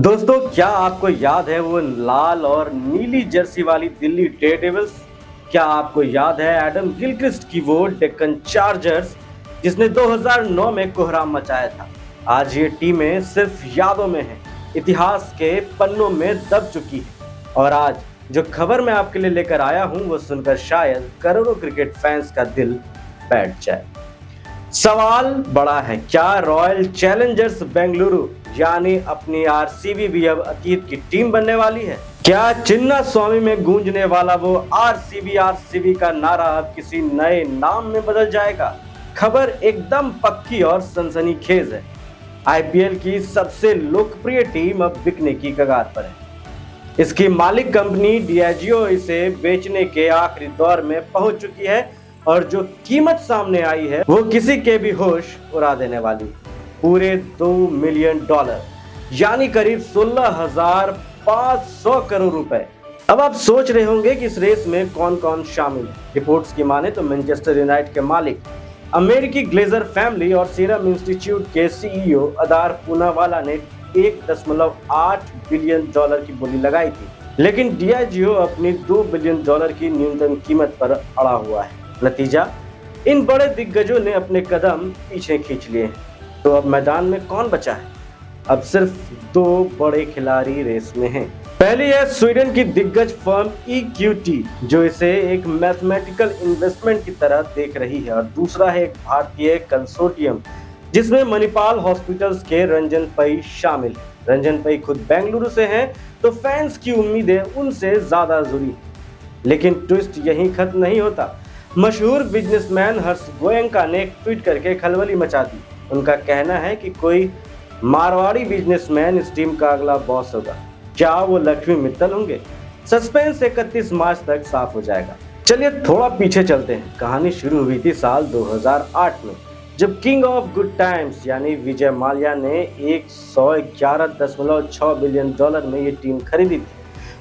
दोस्तों, क्या आपको याद है वो लाल और नीली जर्सी वाली दिल्ली डेयरडेविल्स? क्या आपको याद है एडम गिलक्रिस्ट की वो डेक्कन चार्जर्स जिसने 2009 में कोहराम मचाया था? आज ये टीमें सिर्फ यादों में हैं, इतिहास के पन्नों में दब चुकी है। और आज जो खबर मैं आपके लिए लेकर आया हूं वो सुनकर शायद करोड़ों क्रिकेट फैंस का दिल बैठ जाए। सवाल बड़ा है, क्या रॉयल चैलेंजर्स बेंगलुरु यानी अपनी आरसीबी भी अब अतीत की टीम बनने वाली है? क्या चिन्ना स्वामी में गूंजने वाला वो आरसीबी का नारा अब किसी नए नाम में बदल जाएगा? खबर एकदम पक्की और सनसनीखेज है। आईपीएल की सबसे लोकप्रिय टीम अब बिकने की कगार पर है। इसकी मालिक कंपनी डियाजियो इसे बेचने के आखिरी दौर में पहुंच चुकी है और जो कीमत सामने आई है वो किसी के भी होश उड़ा देने वाली। पूरे $2 मिलियन यानी करीब 16,500 करोड़ रुपए। अब आप सोच रहे होंगे कि इस रेस में कौन कौन शामिल है। रिपोर्ट्स की माने तो मैनचेस्टर यूनाइटेड के मालिक, अमेरिकी ग्लेजर फैमिली और सीरम इंस्टीट्यूट के सीईओ अदार पूनावाला ने $1.8 बिलियन की बोली लगाई थी, लेकिन डियाजियो अपनी $2 बिलियन की न्यूनतम कीमत पर अड़ा हुआ है। नतीजा, इन बड़े दिग्गजों ने अपने कदम पीछे खींच लिए हैं। तो अब मैदान में कौन बचा है? अब सिर्फ दो बड़े खिलाड़ी रेस में हैं। पहली है स्वीडन की दिग्गज फर्म EQT, जो इसे एक मैथमेटिकल इन्वेस्टमेंट की तरह देख रही है, और दूसरा है एक भारतीय कंसोर्टियम जिसमें मणिपाल हॉस्पिटल्स के रंजन पै शामिल है। रंजन पै खुद बेंगलुरु से हैं, तो फैंस की उम्मीदें उनसे ज्यादा जुड़ी। लेकिन ट्विस्ट यहीं खत्म नहीं होता। मशहूर बिजनेसमैन हर्ष गोयंका ने एक ट्वीट करके खलबली मचा दी। उनका कहना है कि कोई मारवाड़ी बिजनेसमैन इस टीम का अगला बॉस होगा। क्या वो लक्ष्मी मित्तल होंगे? सस्पेंस 31 मार्च तक साफ हो जाएगा। चलिए थोड़ा पीछे चलते हैं। कहानी शुरू हुई थी साल 2008 में, जब किंग ऑफ गुड टाइम्स यानी विजय माल्या ने $111.6 बिलियन में ये टीम खरीदी थी।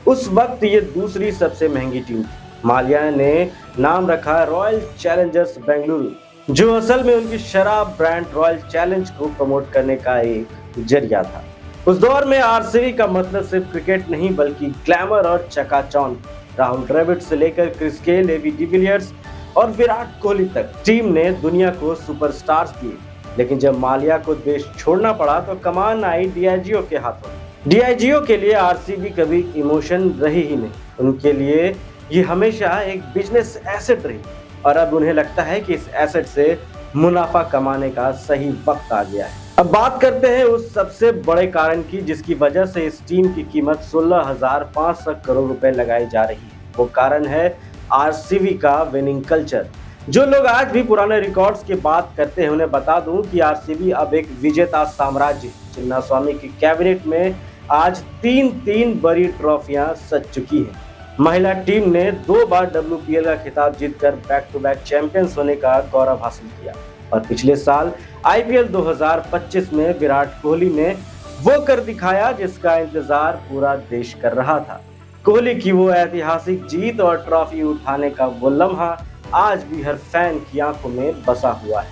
उस वक्त ये दूसरी सबसे महंगी टीम थी। माल्या ने नाम रखा रॉयल चैलेंजर्स बेंगलुरु, जो असल में उनकी शराब ब्रांड रॉयल चैलेंज को प्रमोट करने का एक जरिया था। उस दौर में आरसीबी का मतलब सिर्फ क्रिकेट नहीं बल्कि ग्लैमर और चकाचौंध। राहुल द्रविड़ से लेकर क्रिस गेल, एबी डिविलियर्स और विराट कोहली तक टीम ने दुनिया को सुपरस्टार्स दिए। लेकिन जब माल्या को देश छोड़ना पड़ा तो कमान आई डियाजियो के हाथों। डियाजियो के लिए आरसीबी कभी इमोशन रही ही नहीं, उनके लिए ये हमेशा एक बिजनेस एसेट रही, और अब उन्हें लगता है कि इस एसेट से मुनाफा कमाने का सही वक्त आ गया है। अब बात करते हैं उस सबसे बड़े कारण की जिसकी वजह से इस टीम की कीमत 16,500 करोड़ रुपए लगाई जा रही है। वो कारण है आरसीबी का विनिंग कल्चर। जो लोग आज भी पुराने रिकॉर्ड्स की बात करते हैं उन्हें बता दूं कि आरसीबी अब एक विजेता साम्राज्य। चिन्ना स्वामी की कैबिनेट में आज तीन बड़ी ट्रॉफियां सज चुकी हैं। महिला टीम ने 2 बार WPL का खिताब जीतकर बैक टू बैक चैंपियंस होने का गौरव हासिल किया, और पिछले साल IPL 2025 में विराट कोहली ने वो कर दिखाया जिसका इंतजार पूरा देश कर रहा था। कोहली की वो ऐतिहासिक जीत और ट्रॉफी उठाने का वो लम्हा आज भी हर फैन की आंखों में बसा हुआ है।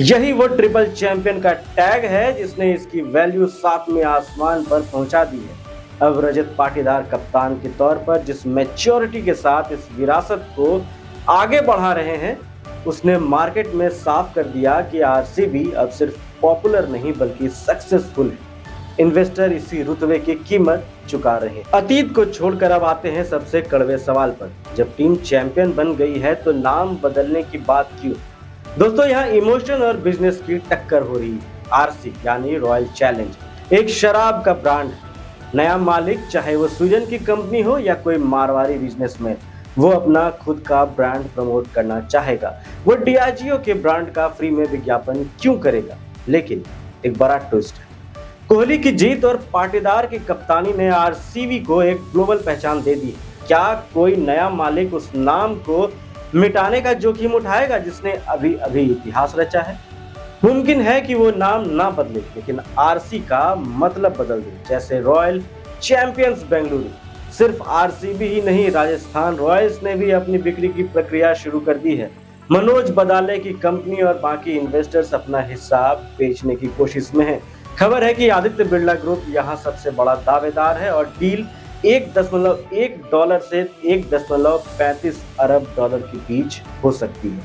यही वो ट्रिपल चैंपियन का टैग है जिसने इसकी वैल्यू 7वें आसमान पर पहुंचा दी है। अब रजत पाटीदार कप्तान के तौर पर जिस मैच्योरिटी के साथ इस विरासत को आगे बढ़ा रहे हैं, उसने मार्केट में साफ कर दिया कि आरसीबी अब सिर्फ पॉपुलर नहीं बल्कि सक्सेसफुल है। इन्वेस्टर इसी रुतबे की कीमत चुका रहे हैं। अतीत को छोड़कर अब आते हैं सबसे कड़वे सवाल पर। जब टीम चैंपियन बन गई है तो नाम बदलने की बात क्यों? दोस्तों, यहाँ इमोशन और बिजनेस की टक्कर हो रही है। आरसी यानी रॉयल चैलेंज एक शराब का ब्रांड है। नया मालिक, चाहे वो स्वीडन की कंपनी हो या कोई मारवाड़ी बिजनेसमैन, वो अपना खुद का ब्रांड प्रमोट करना चाहेगा। वो डियाजियो के ब्रांड का फ्री में विज्ञापन क्यों करेगा? लेकिन एक बड़ा ट्विस्ट है। कोहली की जीत और पाटीदार की कप्तानी ने आरसीबी को एक ग्लोबल पहचान दे दी। क्या कोई नया मालिक उस नाम को मिटाने का जोखिम उठाएगा जिसने अभी अभी इतिहास रचा है? मुमकिन है कि वो नाम ना बदले, लेकिन आरसी का मतलब बदल दे। जैसे रॉयल चैंपियंस बेंगलुरु। सिर्फ आरसीबी ही नहीं, राजस्थान रॉयल्स ने भी अपनी बिक्री की प्रक्रिया शुरू कर दी है। मनोज बदाले की कंपनी और बाकी इन्वेस्टर्स अपना हिस्सा बेचने की कोशिश में हैं। खबर है कि आदित्य बिरला ग्रुप यहाँ सबसे बड़ा दावेदार है और डील $1.1 से $1.35 अरब के बीच हो सकती है।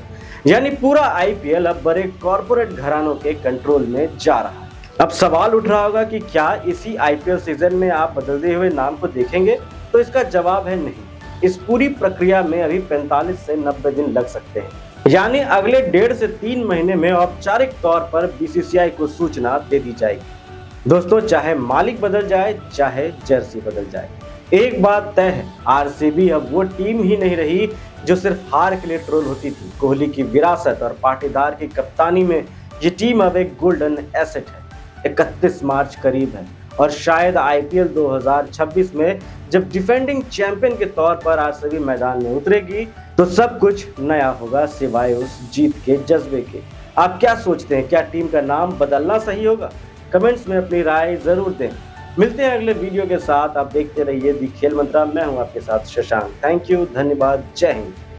यानी पूरा आईपीएल अब बड़े कॉरपोरेट घरानों के कंट्रोल में जा रहा है। अब सवाल उठ रहा होगा कि क्या इसी आईपीएल सीजन में आप बदलते हुए नाम को देखेंगे? तो इसका जवाब है नहीं। इस पूरी प्रक्रिया में अभी 45 से 90 दिन लग सकते हैं। यानी अगले 1.5 से 3 महीने में औपचारिक तौर पर बीसीसीआई को सूचना दे दी जाएगी। दोस्तों, चाहे मालिक बदल जाए, चाहे जर्सी बदल जाए, एक बात तय है, आरसीबी अब वो टीम ही नहीं रही जो सिर्फ हार के लिए ट्रोल होती थी। कोहली की विरासत और पाटीदार की कप्तानी में ये टीम अब एक गोल्डन एसेट है। 31 मार्च करीब है और शायद आईपीएल 2026 में जब डिफेंडिंग चैंपियन के तौर पर आरसीबी मैदान में उतरेगी तो सब कुछ नया होगा सिवाय उस जीत के जज्बे के। आप क्या सोचते हैं? क्या टीम का नाम बदलना सही होगा? कमेंट्स में अपनी राय जरूर दें। मिलते हैं अगले वीडियो के साथ। आप देखते रहिए दी खेल मंत्रा। मैं हूं आपके साथ शशांक। थैंक यू, धन्यवाद, जय हिंद।